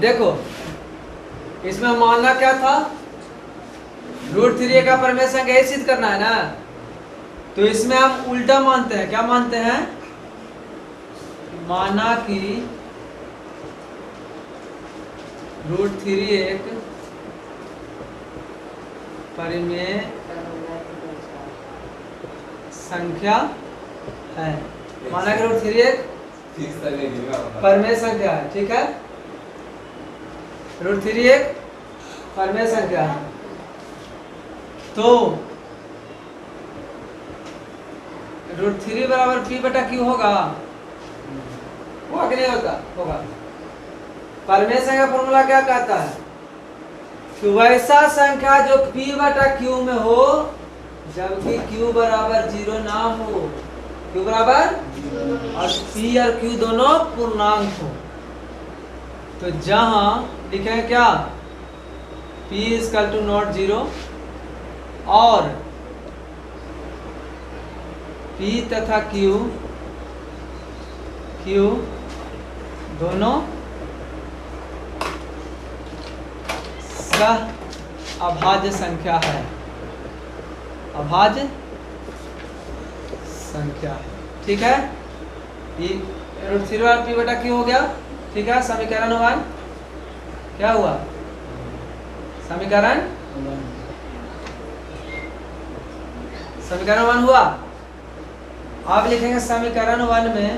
देखो इसमें मानना क्या था, √3a का परिमेय संख्या यही सिद्ध करना है ना, तो इसमें हम उल्टा मानते हैं। क्या मानते हैं? माना कि √3 एक परिमेय संख्या है। माना कि √3 एक परिमेय संख्या है। ठीक है, √3 एक परिमेय संख्या है। तो √3 बराबर p/q होगा कि नहीं होता? होगा। परिमेय संख्या फॉर्मूला क्या कहता है कि वैसा संख्या जो p/q में हो जबकि q बराबर 0 ना हो। q बराबर और p और q दोनों पूर्णांक हो। तो जहां लिखेंगे क्या, p = नॉट 0 और p तथा q दोनों सह अभाज्य संख्या है। अभाज्य संख्या है। ठीक है, ये √3 p/q हो गया। ठीक है, समीकरण 1 क्या हुआ? समीकरण 1 हुआ। आप लिखेंगे समीकरण 1 में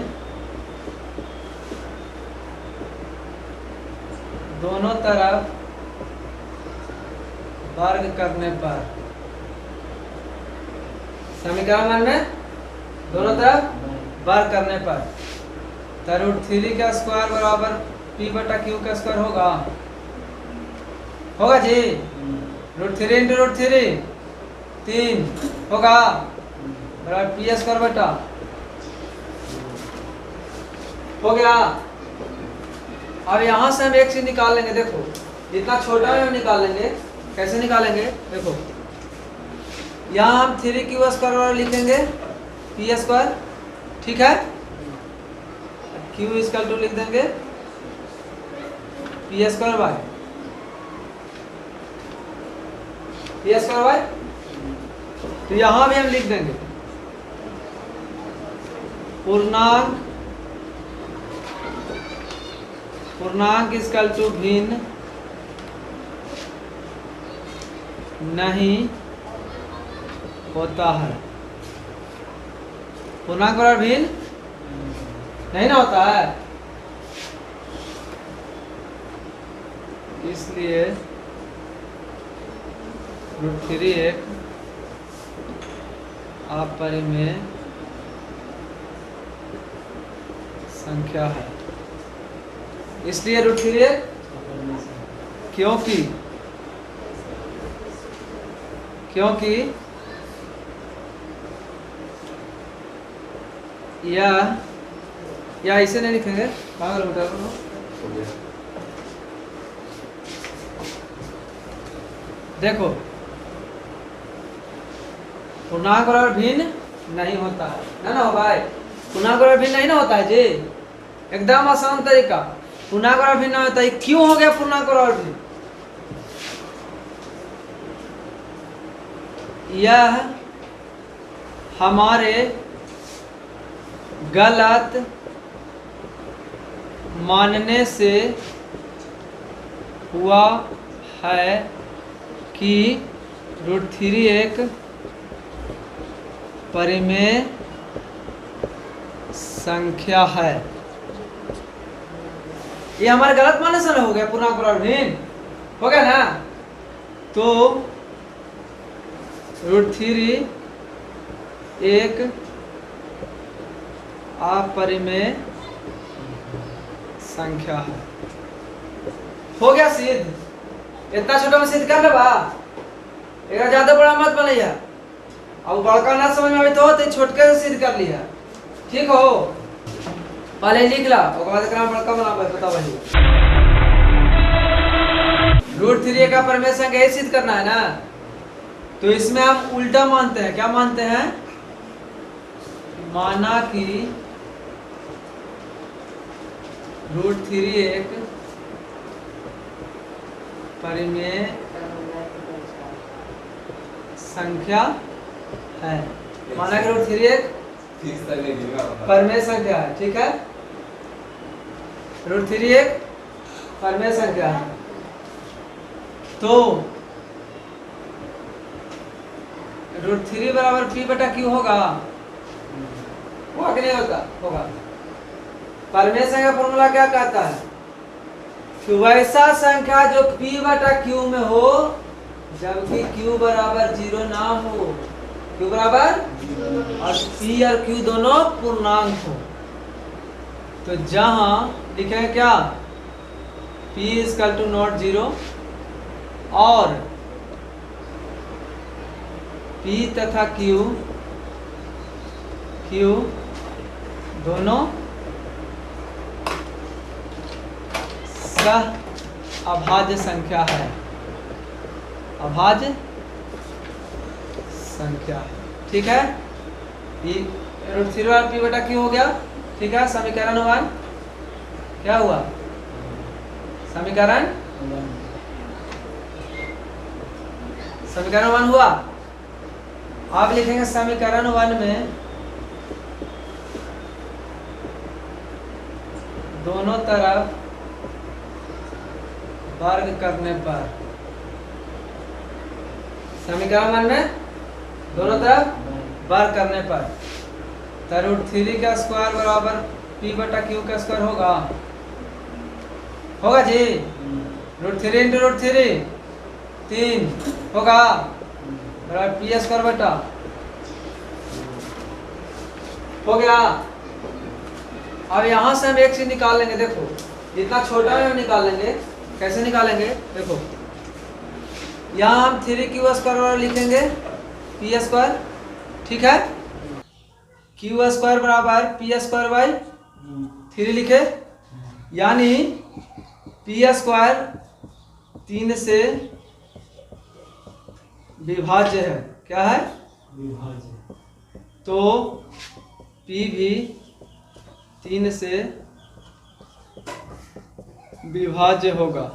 दोनों तरफ वर्ग करने पर, समीकरण 1 में दोनों तरफ वर्ग करने पर √3 का स्क्वायर बराबर p/q का स्क्वायर होगा। होगा जी। √3 × √3 3 होगा बराबर p² हो गया। अब यहां से हम एक चीज निकाल लेंगे। देखो जितना छोटा है हम निकाल लेंगे। कैसे निकालेंगे? देखो यहाँ हम 3q² लिखेंगे p²। ठीक है, q = लिख देंगे p²/y। तो यहाँ भी हम लिख देंगे पूर्णांक = भिन्न नहीं होता है। पूर्णांक बराबर भिन्न नहीं ना होता है, इसलिए √3 एक अपरिमेय संख्या है। इसलिए √3 एक क्योंकि या इसे नहीं लिखेंगे। देखो पूर्णांक बराबर भिन्न नहीं होता है ना हो भाई। पूर्णांक बराबर भिन्न नहीं ना होता है जी, एकदम आसान तरीका। पूर्णांक बराबर भिन्न नहीं होता है। क्यों हो गया पूर्णांक बराबर भिन्न? यह हमारे गलत मानने से हुआ है कि √3 एक परिमेय संख्या है। ये हमारे गलत मानने से ना हो गया पूर्णांक बराबर भिन्न हो गया ना। तो √3 एक अपरिमेय संख्या है। हो गया सिद्ध। इतना छोटा में सिद्ध कर ले बा, एक ज्यादा बड़ा मत बनैया। अब बड़का ना समझ में आवे तो छोटके से सिद्ध कर लिया। ठीक हो, पहले लिख ला उसके बाद एकरा बड़का बनाबे। बता भाई √3 का परिमेय संख्या यही सिद्ध करना है ना, तो इसमें हम उल्टा मानते हैं। क्या मानते हैं? माना कि √3 एक परिमेय संख्या है। माना कि √3 एक परिमेय संख्या है, ठीक है। √3 एक परिमेय संख्या है, तो √3 बराबर P/Q होगा, हुआ कि नहीं होता? होगा। परिमेय संख्या फॉर्मूला क्या कहता है कि वैसा संख्या जो P/Q में हो जबकि Q बराबर 0 ना हो, Q बराबर और P और Q दोनों पूर्णांक हो। तो जहां लिखेंगे क्या, P = not 0 और P तथा Q दोनों सह अभाज्य संख्या है, अभाज्य संख्या है, ठीक है। √3 P/Q हो गया, ठीक है। समीकरण 1 क्या हुआ? समीकरण 1 हुआ। आप लिखेंगे समीकरण 1 में दोनों तरफ वर्ग करने पर, समीकरण 1 में दोनों तरफ वर्ग करने पर तो √3 का स्क्वायर बराबर P/Q का स्क्वायर होगा, होगा जी। √3 × √3 3 होगा बराबर P² हो गया। अब यहां से हम एक चीज निकाल लेंगे, देखो इतना छोटा है, हम निकाल लेंगे। कैसे निकालेंगे? देखो यहाँ हम 3Q² लिखेंगे P², ठीक है। Q² बराबर P²/3 लिखे, यानी P² 3 से विभाज्य है। क्या है? विभाज्य। तो P भी 3 से विभाज्य होगा,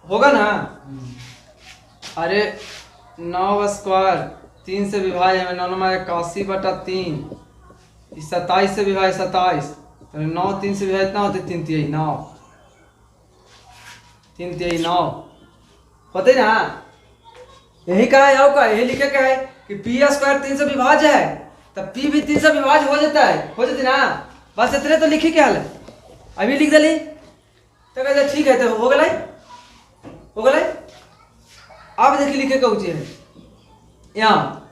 होगा ना? अरे 9² 3 से विभाज्य है, 9×81/3, 27 से विभाज्य 27, 9 3 से विभाज्य कितना होते? 3 × 9, 3 × 9 होते ना। यही कहा जाओ का, यही लिखे का है कि P² 3 से विभाज्य है, तब P भी 3 से विभाज्य हो जाता है, हो जाती ना। बस इतने तो लिखी क्या है, अभी लिख दली तो कहते ठीक है, तो हो गए, हो गए। अब देखिए लिखे का उचित है यहाँ,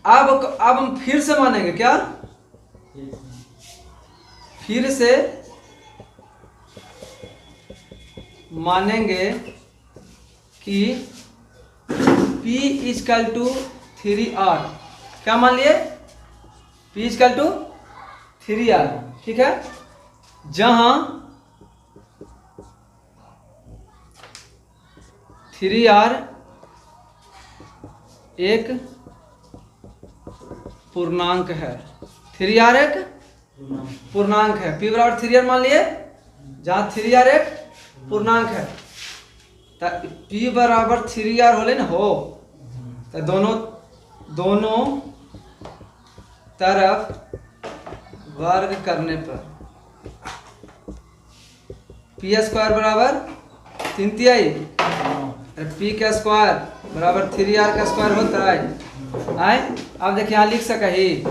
अब हम फिर से मानेंगे क्या, फिर से मानेंगे कि P = 3R। क्या मान लिए? P = 3R, ठीक है। जहां 3R एक पूर्णांक है, 3R एक पूर्णांक है। P बराबर 3R मान लिए, जहां 3R एक पूर्णांक है, तो P बराबर 3R होले ना हो, तो दोनों तरफ वर्ग करने पर P² बराबर 3 तिहाई, P² बराबर 3R का स्क्वायर होता है। आए अब देखिए यहाँ लिख सका ही,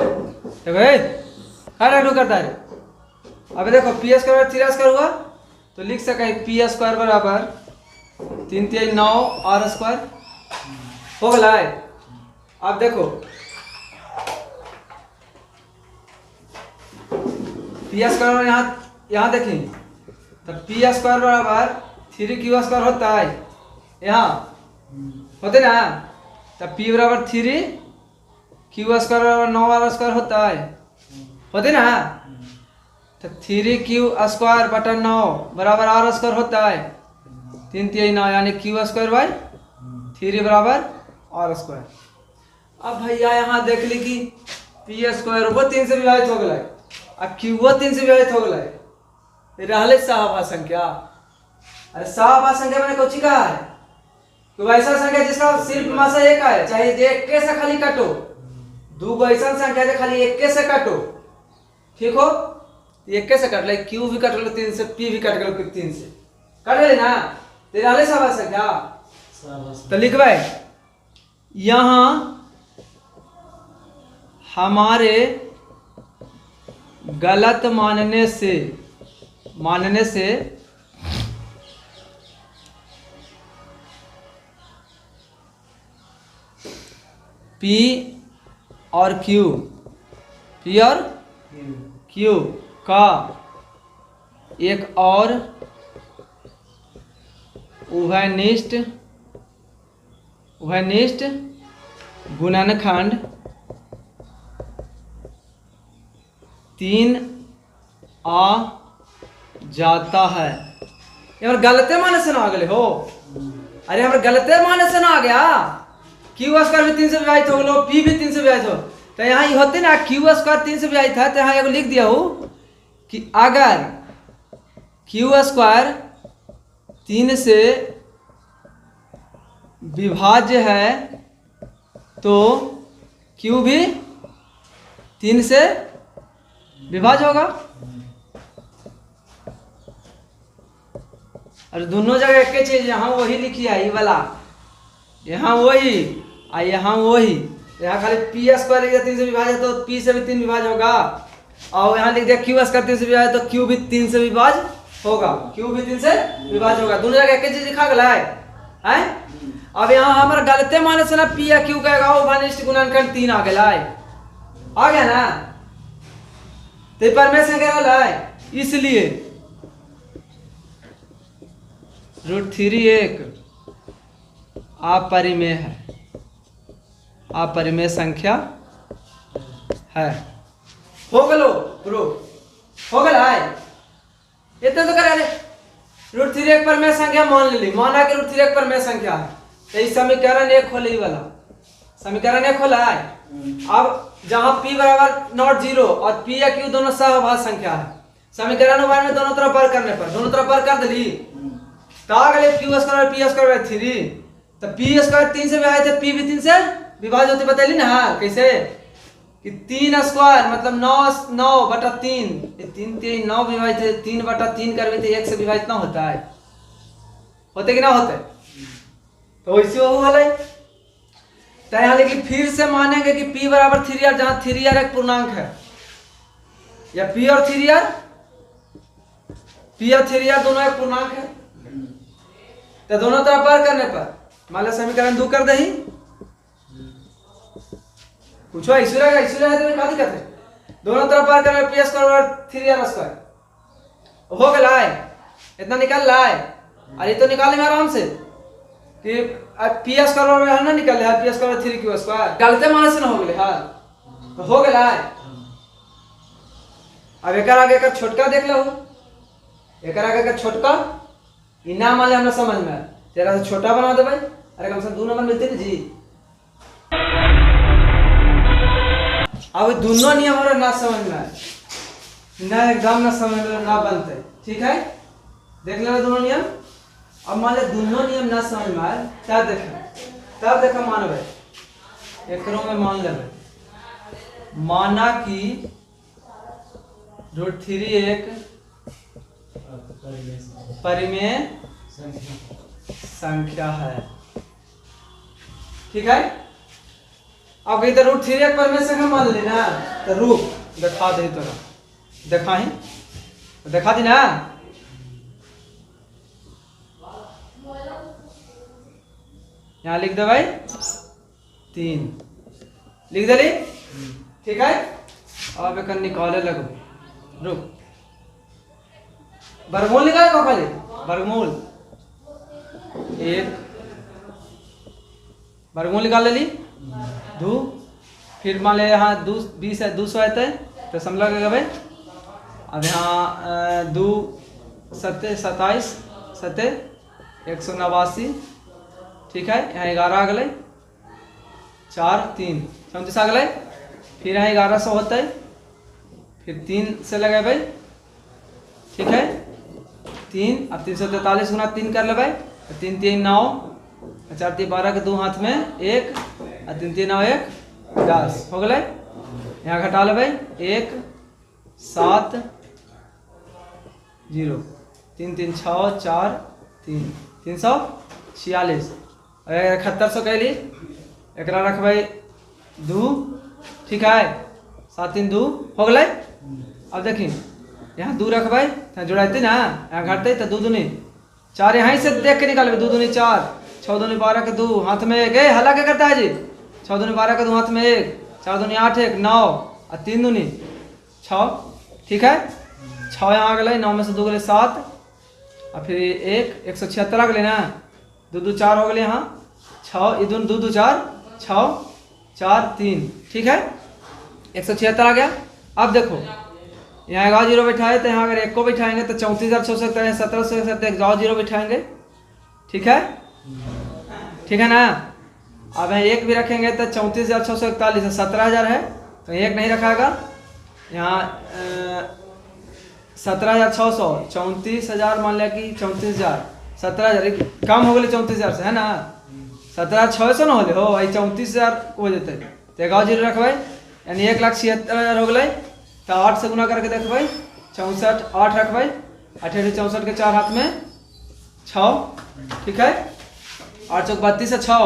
देखो करता है। अब देखो P² 3R² हुआ, तो लिख सका है P² बराबर 3 तिहाई 9 R² हो गया। अब देखो P² यहाँ देखें, तो P² बराबर 3Q² होता है, यहाँ होते ना। तो P बराबर 3, Q² बराबर 9R² होता है, होते ना। तो 3Q²/9 बराबर R² होता है, 3 तिहाई 9, यानी Q²/3 बराबर R²। अब भैया यहाँ देख ली कि P² वो 3 से विभाजित हो गया, अब Q 3 से विभाजित हो गया, रहले सहअभाज्य संख्या। अरे सहभाज संख्या मैंने कोची कहा है कि वैसा संख्या जिसका सिर्फ मासा एक है, चाहे एक के से खाली काटो, दो ऐसा संख्या है खाली एक के से काटो, ठीक हो, एक के से काट ले, क्यू भी काट लो 3 से, पी भी काट लो 3 से, काट ले ना, तेरा वाले सहभाज संख्या। तो लिख भाई यहां हमारे गलत मानने से P और Q का एक और उभयनिष्ठ गुणनखंड 3 आ जाता है। ये गलते माने से ना आ गए हो, अरे हमारे गलते माने से ना आ गया, क्यू स्क्वायर भी 3 से विभाजित हो गलो, पी भी 3 से विभाजित हो, तो यहाँ ये होते ना क्यू स्क्वायर 3 से विभाजित है, तो यहाँ एगो लिख दिया हो कि अगर क्यू स्क्वायर 3 से विभाज्य है तो क्यू भी 3 से विभाज्य होगा। और दोनों जगह एक ही चीज, यहाँ वही लिखी है ये वाला, यहाँ वही और यहाँ वही, यहाँ खाली पी स्क्वायर 3 से विभाज्य तो पी से भी 3 विभाज्य होगा, और यहाँ लिख दिया क्यू स्क्वायर 3 से विभाज्य तो क्यू भी 3 से विभाज्य होगा, क्यू भी 3 से विभाज्य होगा, दोनों जगह एक ही चीज लिखा गया है। अब यहाँ हमारा गलते माने से ना पी या क्यू का उभयनिष्ठ गुणनखंड 3 आ गया ना, तो परमेश्वर कह रहा है इसलिए √3 एक अपरिमेय है, अपरिमेय संख्या है। हो गलो ब्रो, हो गला है इतना तो करे। √3 एक परिमेय संख्या मान ली, माना कि √3 एक परिमेय संख्या है, तो इस समीकरण 1 खोले ही वाला समीकरण 1 खोला है। अब जहां p बराबर नॉट 0 और p या q दोनों सहभाज संख्या है, समीकरण 1 में दोनों तरफ वर्ग करने पर दोनों तरफ वर्ग कर दिली, तो आ गए q स्क्वायर p स्क्वायर 3, तो p स्क्वायर 3 से विभाजित है, p भी 3 से विभाजित होती बतैली ना कैसे कि 3 स्क्वायर मतलब 9/3, 3 9 विभाजित है, 3/3 करवे तो 1 से विभाजित ना होता है, होते कि ना होते, तो वैसे वो वाला। तो यहाँ लेकिन फिर से मानेंगे कि p बराबर 3r, जहां 3r एक पूर्णांक है, या p और 3r दोनों एक पूर्णांक है, तो दोनों तरफ वर्ग करने पर मान लो समीकरण 2 कर दही, पूछो ऐसे है तो क्या दिक्कत है, दोनों तरफ वर्ग करने पर p स्क्वायर 3r स्क्वायर हो गया है, इतना निकल रहा है। अरे तो निकालेंगे आराम से कि p स्क्वायर में ना निकल रहा है, p स्क्वायर 3q स्क्वायर गलते माने से ना हो गए तो हो गया है। अब एक आगे का छोटका देख लो, एक आगे का छोटका इना मान ले हमरा समझ में, तेरा से छोटा बना दे भाई, अरे कम से कम 2 नंबर मिलते ना जी। अब दोनों नियम हमारा ना समझ में आए, ना एकदम ना समझ में ना बनते, ठीक है, देख लेना दोनों नियम। अब मान ले दोनों नियम ना समझ में आए, तब देखा मानवे एकरों में मान ले, माना कि √3 एक परिमेय संख्या है, ठीक है। अब इधर √3 एक परिमेय संख्या मान लेना, तो रूप दिखा दे, तो दिखा दी ना, यहाँ लिख दे भाई 3 लिख दे, ठीक है। अब एक निकाले लगो, रुक वर्गमूल निकाले को खाली वर्गमूल वर्गमूल निकाल ली 2, फिर मान ले यहाँ 20 है 200 आते तो समझ लगा भाई। अब यहाँ 2 7 27 7 189, ठीक है। यहाँ 11 आ गए, 4 3 34 आ गए, फिर यहाँ 1100 होता है, फिर 3 से लगे भाई, ठीक है। 3, अब 343 गुना 3 कर लेबै, 3 3 9, 4 3 12 के 2 हाथ में 1, 3 3 9 1 10 हो गए। यहाँ घटा लेबै 1 7 0, 3 3 6 4 3, 346। 7100 कैली, एक रखबै 2, ठीक है, 7 3 2 हो गए। अब देखी यहाँ 2 रखबै तो जोड़ते ना, यहाँ घटते तो 2 दूनी 4, यहाँ से देख के निकालबे 2 दूनी 4, 6 दूनी 12 के 2 हाथ में 1, हला क्या करता है जी, 6 दूनी 12 के 2 हाथ में 1, 4 दूनी 8 1 9 और 3 दूनी 6, ठीक है। 6 यहाँ आ गए, 9 में से 2 गए 7 और फिर 1 176 आ गए ना, 2 2 4 हो गए यहाँ 6, 2 2 4 6 4 3, ठीक है, 176 आ गया। अब देखो यहाँ 11 जीरो बैठाए तो यहाँ अगर 1 को बैठाएंगे तो 34,641, 17,100 जीरो बैठाएंगे, ठीक है, ठीक है ना। अब यहाँ 1 भी रखेंगे तो 34,641, 17,000 है तो 1 नहीं रखाएगा, यहाँ 17,600, 34,000 मान लिया कि 34,000, 17,000 कम हो गए 34,000 से, है ना, 17,600 ना हो हो 34,000 हो जाते तो 11 जीरो रखबै, यानी 1,76,000 हो गए। तो 8 से गुना करके देखबै 64, 8 रखबै, 8 64 के 4 हाथ में 6, ठीक है, 8 चौक 32 से 6,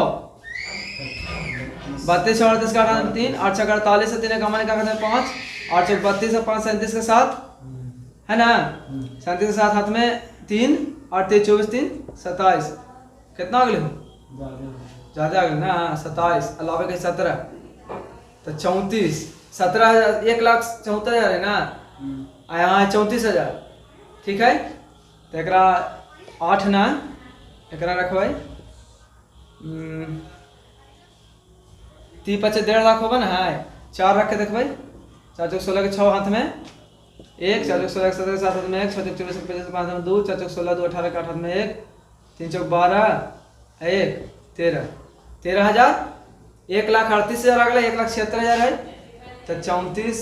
32 6 38 का 3, 8 6 48 से 3 का 5, 8 चौक 32 से 5 37 के 7, है ना, 37 के 7 हाथ में 3, 8 3 24 3 27, कितना आ गए, ज़्यादा आ गए ना, 27 अलावे के 17 तो 34, 17,000 1,74,000 है ना, यहाँ 34,000, ठीक है। तो एक 8 ना एक रखबै 3 5 1.5 लाख होगा ना, है 4 रख के देखबै, 4 चौक 16 के 6 हाथ में 1, 4 चौक 16 के 17 के 7 हाथ में 1, 6 चौक 24 के 5 हाथ में 2, 4 चौक 16 2 18 के 8 हाथ में 1, 3 चौक 12 1 13, 13,000, 1,38,000 आ गए, 1,76,000 है तो 34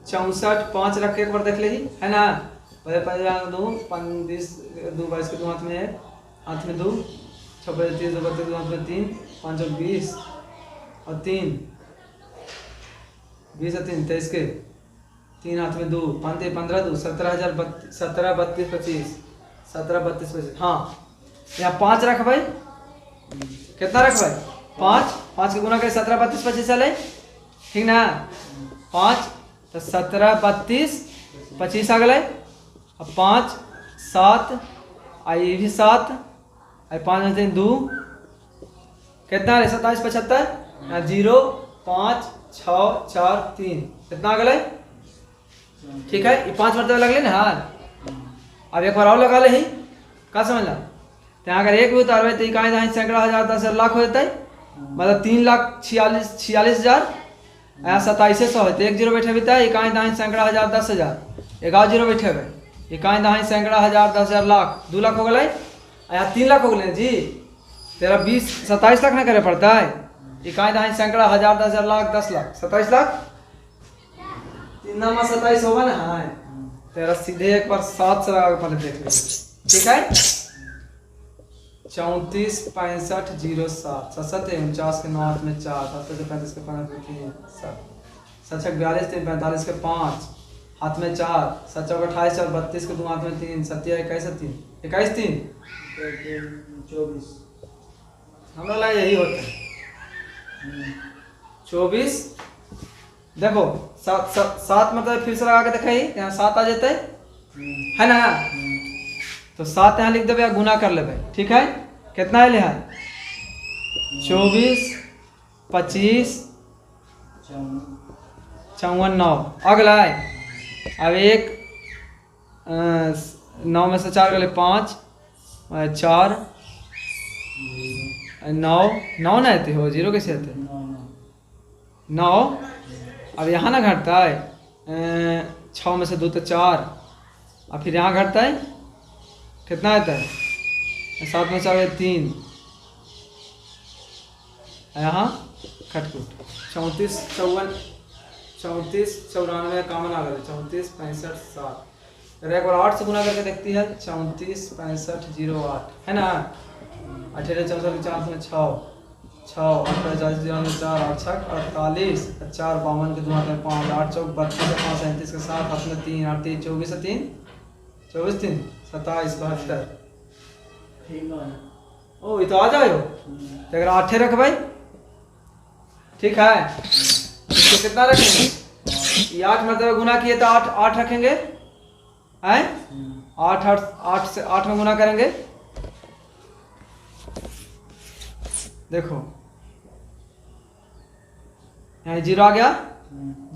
64 5 रख के एक बार देख ली, है ना, पहले 2 20 2 22 के 2 हाथ में 1, हाथ में 2, 6 30 2 32 हाथ में 3, 5 20 और 3 20 और 3 23 के 3 हाथ में 2, 5 15 2 17,000 17 32 25 17 32 25, हाँ यहाँ 5 रखबै, कितना रखबै 5, 5 के गुना के 17 32 25 चले, ठीक ना, 5 तो 17 32 25 आ गए, अब 5 7 आई भी 7 आई 5 2 कितना है 27 75 0 5 6 4 3 कितना आ गए, ठीक है, ये 5 मरतबा लगले ना। अब एक बार और लगा ले ही, का समझला, तो अगर 1 भी उतारबे तो इकाई दहाई सैकड़ा हजार 10,000 लाख हो जाता है, मतलब 3,46,000, यहाँ 2700 है तो 1 जीरो बैठे तो इकाई दहाई सैकड़ा हजार 10,000, 11 जीरो बैठे इकाई दहाई सैकड़ा हजार 10,000 लाख 2 लाख हो गए, यहाँ 3 लाख हो गए जी, तेरा 20 27 लाख ना करे पड़ता है, इकाई दहाई सैकड़ा हजार 10,000 लाख 10 लाख 27 लाख, 3 नामा 27 होगा ना, हाँ तेरा सीधे एक बार 7 से लगा पहले देख ले, ठीक है, 34 65 07 7 49 के 9 हाथ में 4 7 से 35 के 5 में 3 7 7 42 3 45 के 5 हाथ में 4 7 चौक 28 और 32 के 2 हाथ में 3 7 21 3 21 3 24 हमरा लगा यही होता है 24, देखो 7 मतलब फिर से लगा के देखा, यहाँ 7 आ जाते है ना, तो 7 यहाँ लिख देवे, गुना कर लेवे, ठीक है, कितना है यहाँ 24 25 54 9 अगला है, अब 1 9 में से 4 गले 5 4 9 9 ना आते हो, 0 कैसे आते 9, अब यहाँ ना घटता है 6 में से 2 तो 4, और फिर यहाँ घटता है कितना आता है 7 में 4 3, यहाँ खटकुट 34 54 34 94 कामन आ गए 34 65 7 अरे एक बार 8 से गुना करके देखती है। 34 65 08 है ना। 18 64 4 में 6 6 8 50 0 4 8 6 48 4 52 के 2 हाथ में 5 8 चौक 32 5 37 के 7 हाथ में 3 8 3 24 3 24 3 27 72। ओ ये तो आ जाए हो तो अगर 8 रख भाई ठीक है। इसको कितना रखेंगे? ये 8 मतलब गुना किए तो 8 8 रखेंगे हैं। 8 8 8 से 8 में गुना करेंगे। देखो यहाँ 0 आ गया,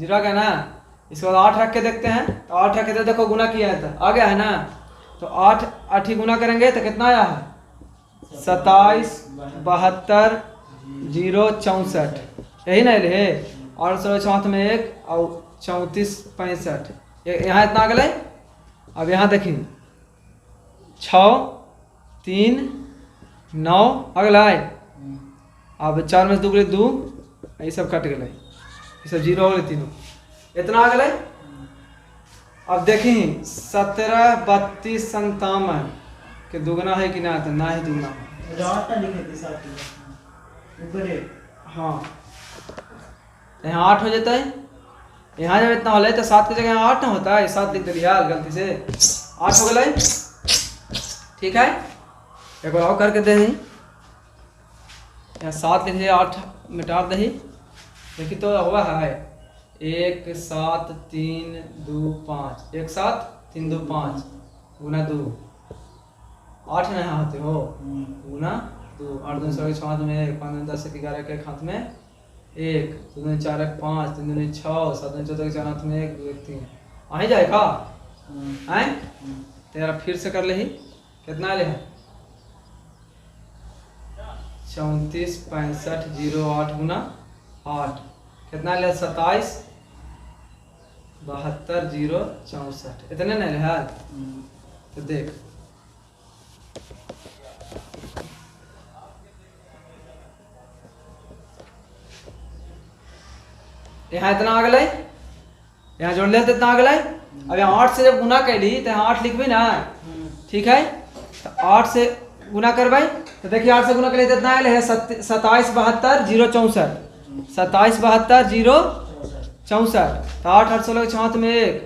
0 आ गया ना। इसके बाद 8 रख के देखते हैं तो 8 रख के तो देखो गुना किया है तो आ गया है ना। तो 8 8 ही गुना करेंगे तो कितना आया है? 27 72 0 64 यही ना ले। और 64 में 1 और 34 65 यहाँ इतना आ गए। अब यहाँ देखिए 6 3 9 अगला है। अब 4 में 2 गए 2 ये सब कट गए, ये सब 0 हो गए तीनों। इतना आ गए। अब देखी 17 32 57 के दुगना है कि ना? तो ना ही दुगना है। हाँ यहाँ 8 हो जाता है। यहाँ जब इतना हो तो 7 की जगह यहाँ 8 ना होता है। 7 लिख दिया गलती से, 8 हो गए ठीक है। एक बार और करके दे यहाँ 7 लिख दिया 8 मिटा दही। देखिए तो हुआ है 1 7 3 2 5 1 7 3 2 5 गुना 2 8 ना यहाँ होते हो गुना 2 8 2 6 में 1 5 10 11 के हाथ में 1 2 4 5 3 2 6 7 14 4 हाथ में 1 2 3 आ ही जाएगा हैं। तेरा फिर से कर ले ही कितना ले है? 34 65 0 8 गुना 8 कितना ले? 27 72 0 64 इतने नहीं ले। तो देख यहाँ इतना आ गए, यहाँ जोड़ ले तो इतना आ गए। अब यहाँ 8 से जब गुना कैली तो यहाँ 8 लिखबी ना ठीक है। तो 8 से गुना करबे तो देखिए 8 से गुना के लिए इतना आयल है 27 72 0 64 27 72 0 64। तो 8 8 16 6 में 1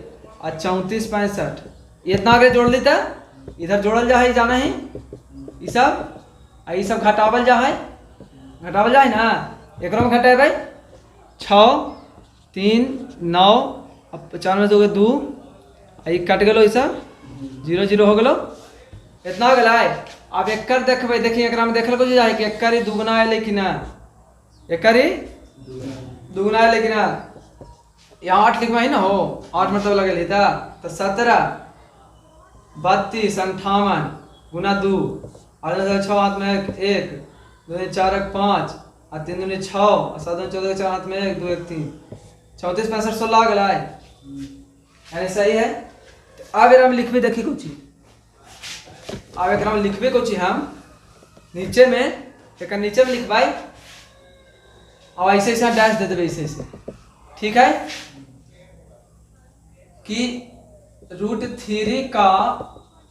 और 34 65 इतना आगे जोड़ ली तो इधर जोड़ल जा है जाना है ये सब घटावल जा है ना। एक में घटेबे 6 3 9 4 में 2 2 कट गलो ये सब 0 0 हो गलो इतना हो गया। अब एकर देखबे देखिए एकरा में देखल को जाए कि एकर ही दुगना है लेकिन ना एकर ही दुगना है लेकिन ना। यहाँ 8 लिखवा ही ना हो 8 मतलब लगे था तो 17 32 58 गुना 2 और 6 हाथ में 1 2 4 5 और 3 2 6 और 7 14 4 हाथ में 1 2 1 3 34 65 16 आ गया यानी सही है। अब हम लिखबे देखी कुछ अब एक लिखबे कुछ हम नीचे में एक नीचे में लिखवाई और ऐसे ऐसे डैश दे देवे ऐसे ठीक है कि √3 का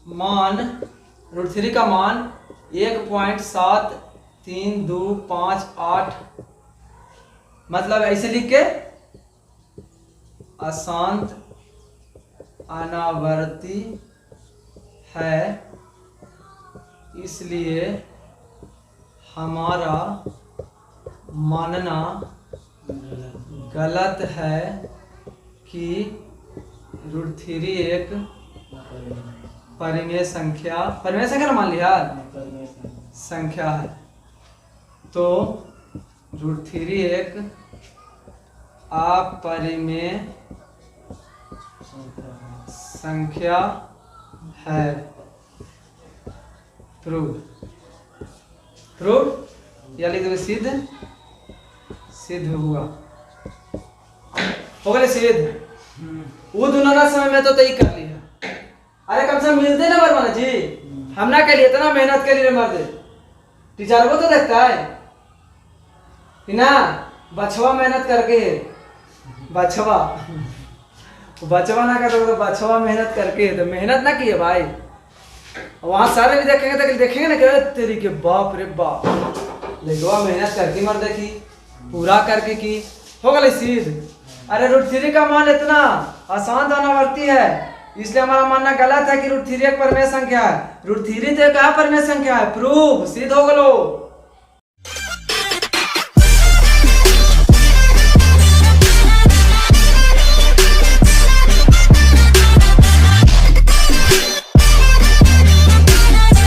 मान 1.7325 मतलब ऐसे लिख के अशांत अनावर्ती है इसलिए हमारा मानना गलत है कि √3 एक परिमेय संख्या मान लिया संख्या है। तो √3 एक अपरिमेय संख्या है। प्रूव या लिख दो सिद्ध हुआ हो गए सिद्ध। वो दोनों समय में तो तय कर लिया। अरे कम से कम मिलते ना बरमाना जी हम ना के लिए इतना मेहनत के लिए मर दे टीचर को तो देखता है कि ना बछवा मेहनत करके बछवा बचवा ना कहते तो बचवा मेहनत करके तो मेहनत ना किए भाई। वहां सारे भी देखेंगे तो देखेंगे ना कि तेरी के बाप रे बाप लगवा मेहनत करके मर देखी पूरा करके की हो गई सीध। अरे √3 का मान इतना आसान धनावर्ती है, इसलिए हमारा मानना गलत है कि √3 एक परमेय संख्या है। √3 तो क्या परमेय संख्या है, प्रूफ सिद्ध हो गलो।